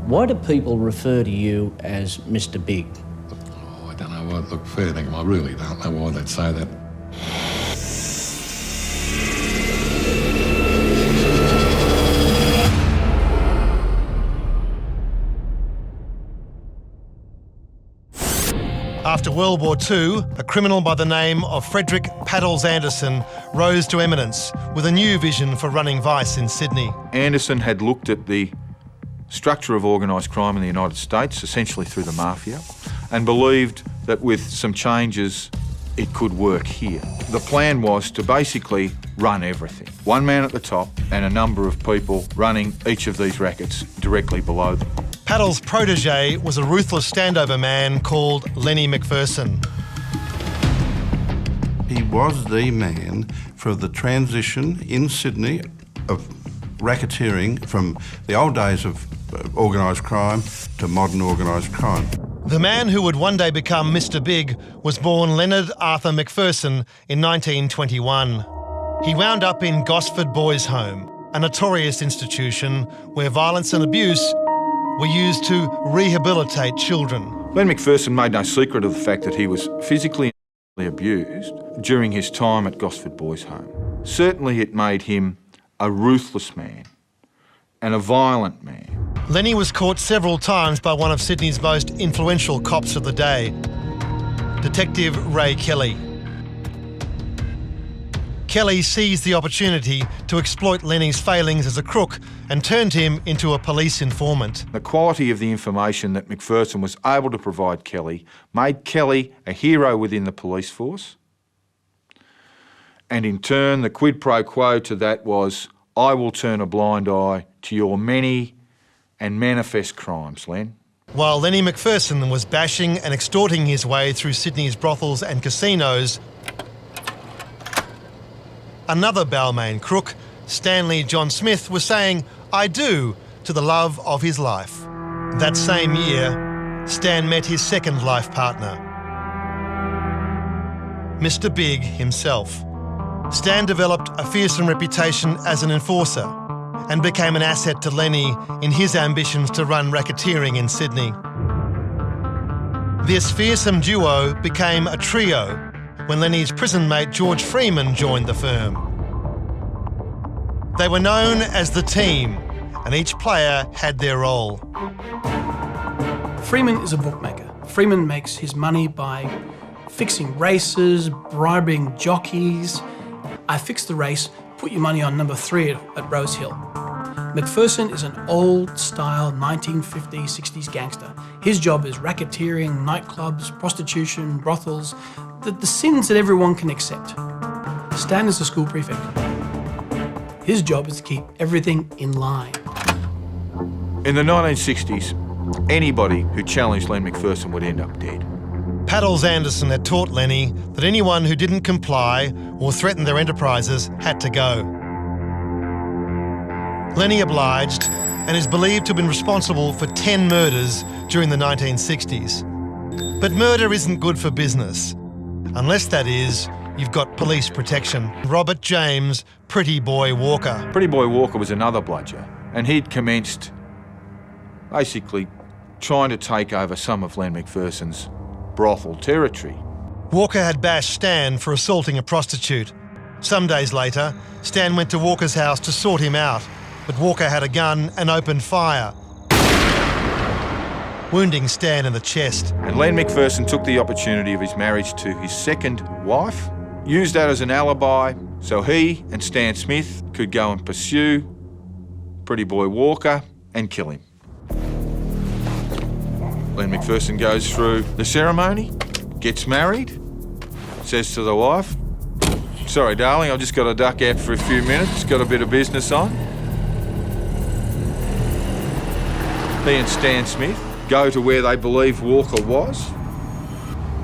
Why do people refer to you as Mr. Big? Oh, I don't know why. Look, fair dinkum, I really don't know why they'd say that. After World War II, a criminal by the name of Frederick Paddles Anderson rose to eminence with a new vision for running vice in Sydney. Anderson had looked at the structure of organised crime in the United States, essentially through the mafia, and believed that with some changes it could work here. The plan was to basically run everything. One man at the top and a number of people running each of these rackets directly below them. Paddles' protege was a ruthless standover man called Lennie McPherson. He was the man for the transition in Sydney of racketeering from the old days of organised crime to modern organised crime. The man who would one day become Mr. Big was born Leonard Arthur McPherson in 1921. He wound up in Gosford Boys' Home, a notorious institution where violence and abuse were used to rehabilitate children. Len McPherson made no secret of the fact that he was physically abused during his time at Gosford Boys' Home. Certainly it made him a ruthless man and a violent man. Lennie was caught several times by one of Sydney's most influential cops of the day, Detective Ray Kelly. Kelly seized the opportunity to exploit Lennie's failings as a crook and turned him into a police informant. The quality of the information that McPherson was able to provide Kelly made Kelly a hero within the police force. And in turn, the quid pro quo to that was, I will turn a blind eye to your many and manifest crimes, Len. While Lennie McPherson was bashing and extorting his way through Sydney's brothels and casinos, another Balmain crook, Stanley John Smith, was saying, I do, to the love of his life. That same year, Stan met his second life partner, Mr. Big himself. Stan developed a fearsome reputation as an enforcer and became an asset to Lennie in his ambitions to run racketeering in Sydney. This fearsome duo became a trio when Lennie's prison mate George Freeman joined the firm. They were known as the Team, and each player had their role. Freeman is a bookmaker. Freeman makes his money by fixing races, bribing jockeys. I fix the race, put your money on number 3 at Rose Hill. McPherson is an old-style 1950s, 60s gangster. His job is racketeering, nightclubs, prostitution, brothels, the sins that everyone can accept. Stan is the school prefect. His job is to keep everything in line. In the 1960s, anybody who challenged Len McPherson would end up dead. Paddles Anderson had taught Lennie that anyone who didn't comply or threaten their enterprises had to go. Lennie obliged and is believed to have been responsible for 10 murders during the 1960s. But murder isn't good for business, unless that is, you've got police protection. Robert James, Pretty Boy Walker. Pretty Boy Walker was another bludger, and he'd commenced basically trying to take over some of Len McPherson's brothel territory. Walker had bashed Stan for assaulting a prostitute. Some days later, Stan went to Walker's house to sort him out, but Walker had a gun and opened fire, wounding Stan in the chest. And Len McPherson took the opportunity of his marriage to his second wife, used that as an alibi so he and Stan Smith could go and pursue Pretty Boy Walker and kill him. Len McPherson goes through the ceremony, gets married, says to the wife, sorry darling, I've just got to duck out for a few minutes, got a bit of business on. He and Stan Smith go to where they believe Walker was.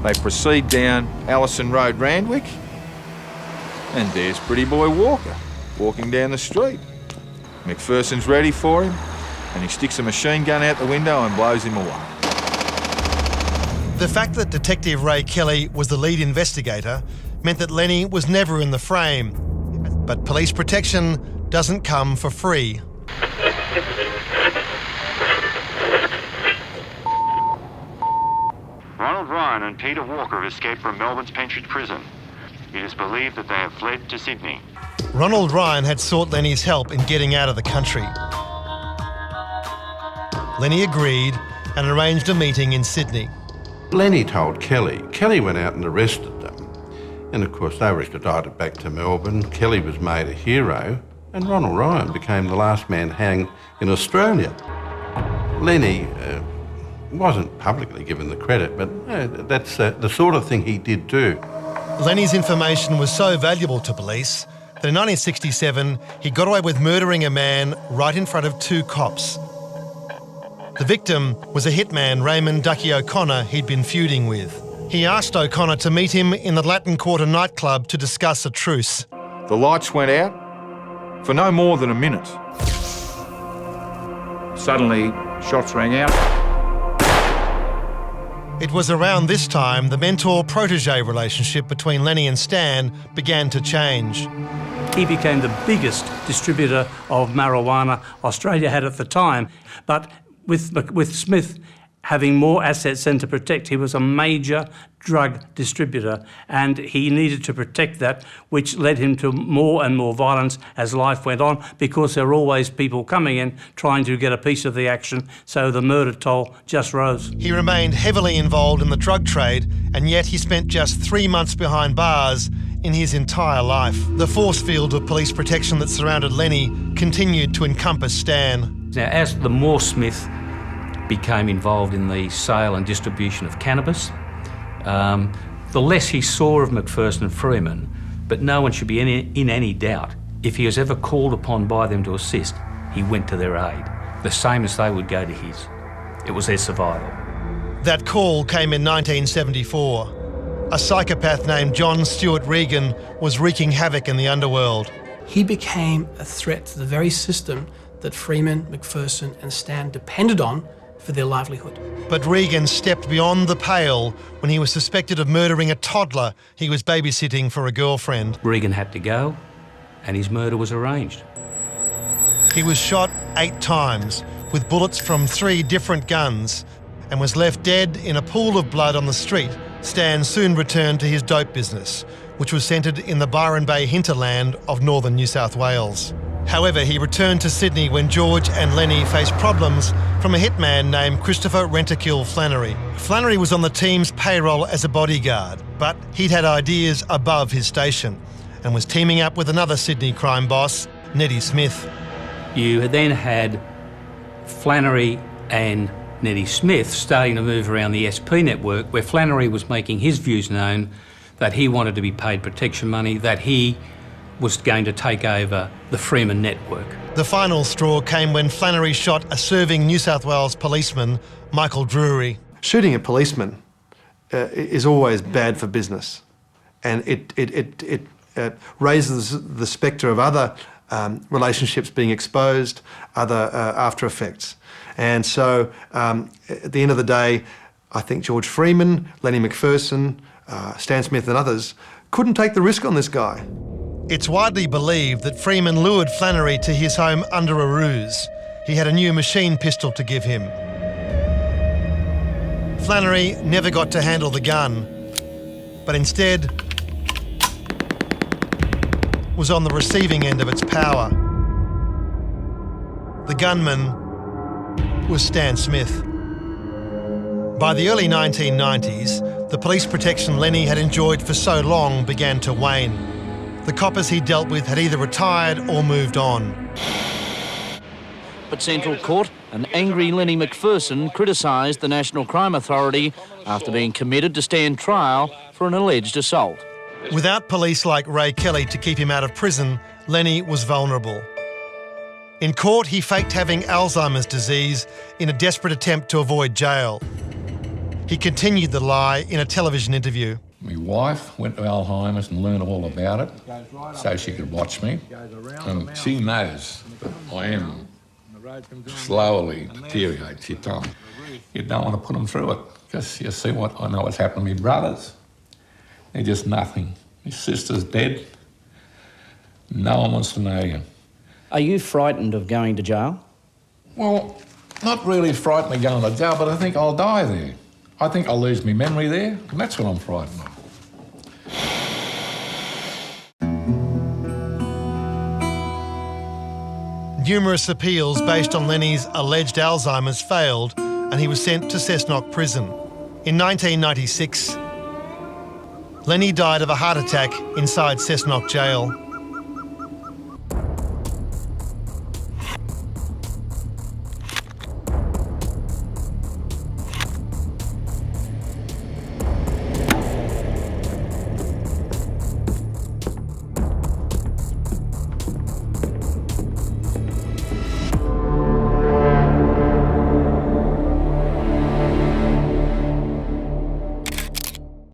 They proceed down Allison Road, Randwick, and there's Pretty Boy Walker walking down the street. McPherson's ready for him, and he sticks a machine gun out the window and blows him away. The fact that Detective Ray Kelly was the lead investigator meant that Lennie was never in the frame. But police protection doesn't come for free. Ronald Ryan and Peter Walker have escaped from Melbourne's Pentridge Prison. It is believed that they have fled to Sydney. Ronald Ryan had sought Lennie's help in getting out of the country. Lennie agreed and arranged a meeting in Sydney. Lennie told Kelly. Kelly went out and arrested them. And of course they were extradited back to Melbourne. Kelly was made a hero and Ronald Ryan became the last man hanged in Australia. Lennie wasn't publicly given the credit, but that's the sort of thing he did do. Lennie's information was so valuable to police that in 1967 he got away with murdering a man right in front of two cops. The victim was a hitman, Raymond Ducky O'Connor, he'd been feuding with. He asked O'Connor to meet him in the Latin Quarter nightclub to discuss a truce. The lights went out for no more than a minute. Suddenly, shots rang out. It was around this time the mentor-protege relationship between Lennie and Stan began to change. He became the biggest distributor of marijuana Australia had at the time, but with Smith having more assets than to protect, he was a major drug distributor and he needed to protect that, which led him to more and more violence as life went on, because there were always people coming in trying to get a piece of the action, so the murder toll just rose. He remained heavily involved in the drug trade, and yet he spent just 3 months behind bars in his entire life. The force field of police protection that surrounded Lennie continued to encompass Stan. Now, as the more Smith became involved in the sale and distribution of cannabis, the less he saw of McPherson and Freeman, but no one should be in any doubt. If he was ever called upon by them to assist, he went to their aid, the same as they would go to his. It was their survival. That call came in 1974. A psychopath named John Stuart Regan was wreaking havoc in the underworld. He became a threat to the very system that Freeman, McPherson and Stan depended on for their livelihood. But Regan stepped beyond the pale when he was suspected of murdering a toddler he was babysitting for a girlfriend. Regan had to go, and his murder was arranged. He was shot 8 times with bullets from 3 different guns and was left dead in a pool of blood on the street. Stan soon returned to his dope business, which was centred in the Byron Bay hinterland of northern New South Wales. However, he returned to Sydney when George and Lennie faced problems from a hitman named Christopher Rentakill Flannery. Flannery was on the team's payroll as a bodyguard, but he'd had ideas above his station and was teaming up with another Sydney crime boss, Nettie Smith. You then had Flannery and Nettie Smith starting to move around the SP network, where Flannery was making his views known that he wanted to be paid protection money, that he was going to take over the Freeman network. The final straw came when Flannery shot a serving New South Wales policeman, Michael Drury. Shooting a policeman is always bad for business, and it raises the spectre of other relationships being exposed, other after effects. And so at the end of the day, I think George Freeman, Lennie McPherson, Stan Smith and others couldn't take the risk on this guy. It's widely believed that Freeman lured Flannery to his home under a ruse. He had a new machine pistol to give him. Flannery never got to handle the gun, but instead was on the receiving end of its power. The gunman was Stan Smith. By the early 1990s, the police protection Lennie had enjoyed for so long began to wane. The coppers he dealt with had either retired or moved on. At Central Court, an angry Lennie McPherson criticised the National Crime Authority after being committed to stand trial for an alleged assault. Without police like Ray Kelly to keep him out of prison, Lennie was vulnerable. In court, he faked having Alzheimer's disease in a desperate attempt to avoid jail. He continued the lie in a television interview. My wife went to Alzheimer's and learned all about it so she could watch me. And she knows that I am slowly deteriorating. She told me, you don't want to put them through it because you see what I know what's happened to my brothers. They're just nothing. My sister's dead. No one wants to know you. Are you frightened of going to jail? Well, not really frightened of going to jail, but I think I'll die there. I think I'll lose my memory there, and that's what I'm frightened of. Numerous appeals based on Lennie's alleged Alzheimer's failed, and he was sent to Cessnock Prison. In 1996, Lennie died of a heart attack inside Cessnock Jail.